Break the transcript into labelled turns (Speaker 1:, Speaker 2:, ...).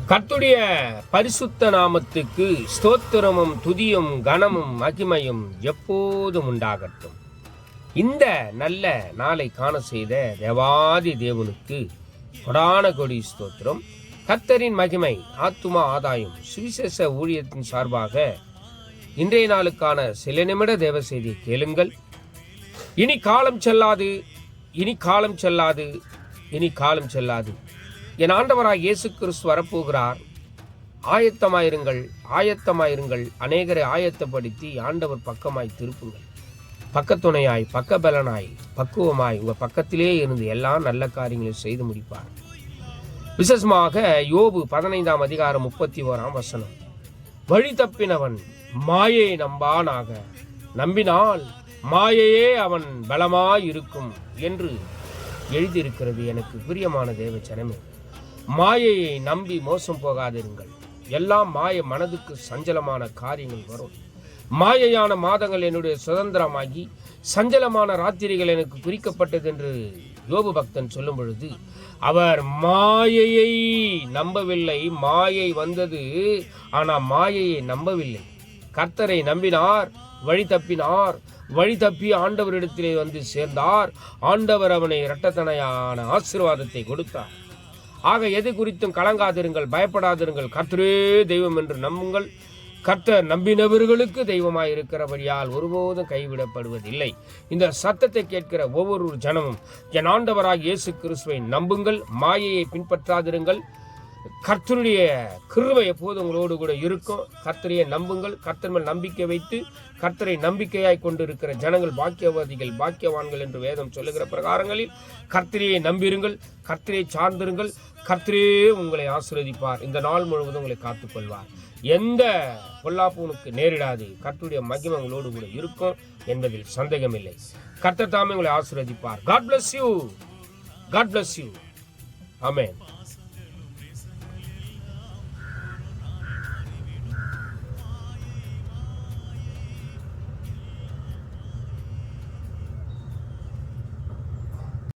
Speaker 1: கர்த்தருடைய பரிசுத்த நாமத்துக்கு ஸ்தோத்திரமும் துதியும் கனமும் மகிமையும் எப்போதும் உண்டாகட்டும். இந்த நல்ல நாளை காண செய்த தேவாதி தேவனுக்கு கொடான கொடி ஸ்தோத்திரம். கர்த்தரின் மகிமை ஆத்துமா ஆதாயம் சுவிசேஷ ஊழியத்தின் சார்பாக இன்றைய நாளுக்கான சில நிமிட தேவ செய்தி கேளுங்கள். இனி காலம் செல்லாது, இனி காலம் செல்லாது, இனி காலம் செல்லாது. என் ஆண்டவராக இயேசு கிறிஸ்து வரப்போகிறார். ஆயத்தமாயிருங்கள், ஆயத்தமாயிருங்கள். அநேகரை ஆயத்தப்படுத்தி ஆண்டவர் பக்கமாய் திருப்புங்கள். பக்கத்துணையாய், பக்கபலனாய், பக்குவமாய் உங்கள் பக்கத்திலே இருந்து எல்லா நல்ல காரியங்களையும் செய்து முடிப்பார். விசேஷமாக யோபு 15ஆம் அதிகாரம் 31ஆம் வசனம். வழி தப்பினவன் மாயை நம்பானாக, நம்பினால் மாயையே அவன் பலமாயிருக்கும் என்று எழுதியிருக்கிறது. எனக்கு பிரியமான தேவ ஜனமே, மாயையை நம்பி மோசம் போகாதிருங்கள். எல்லாம் மாய மனதுக்கு சஞ்சலமான காரியங்கள் வரும். மாயையான மாதங்கள் என்னுடைய சுதந்திரமாகி சஞ்சலமான ராத்திரிகள் எனக்கு குறிக்கப்பட்டது என்று யோபு பக்தன் சொல்லும் பொழுது அவர் மாயையை நம்பவில்லை. மாயை வந்தது, ஆனால் மாயையை நம்பவில்லை. கர்த்தரை நம்பினார், வழி தப்பினார். வழி தப்பி ஆண்டவரிடத்திலே வந்து சேர்ந்தார். ஆண்டவர் அவனை இரட்டத்தனையான ஆசீர்வாதத்தை கொடுத்தார். ஆக எது குறித்தும் கலங்காதிருங்கள், பயப்படாதிருங்கள். கர்த்தரே தெய்வம் என்று நம்புங்கள். கர்த்தர் நம்பினவர்களுக்கு தெய்வமாய் இருக்கிறபடியால் ஒருபோதும் கைவிடப்படுவதில்லை. இந்த சத்தத்தை கேட்கிற ஒவ்வொரு ஜனமும் என் ஆண்டவராக இயேசு கிறிஸ்துவை நம்புங்கள், மாயையை பின்பற்றாதிருங்கள். கர்த்தருடைய கிருபை எப்போது உங்களோடு கூட இருக்கும். கர்த்தரையை நம்புங்கள். கர்த்தர் மேல் நம்பிக்கை வைத்து கர்த்தரை நம்பிக்கையாய் கொண்டிருக்கிற ஜனங்கள் பாக்கியவாதிகள், பாக்கியவான்கள் என்று வேதம் சொல்லுகிற பிரகாரங்களில் கர்த்தரையை நம்பிருங்கள், கர்த்தரை சார்ந்திருங்கள். கர்த்தரே உங்களை ஆசீர்வதிப்பார். இந்த நாள் முழுவதும் உங்களை காத்துக்கொள்வார். எந்த பொல்லாப்புனுக்கு நேரிடாது. கர்த்தருடைய மகிமை உங்களோடு கூட இருக்கும் என்பதில் சந்தேகமில்லை. கர்த்தர் தாமே உங்களை ஆசீர்வதிப்பார். God bless you. God bless you. Amen.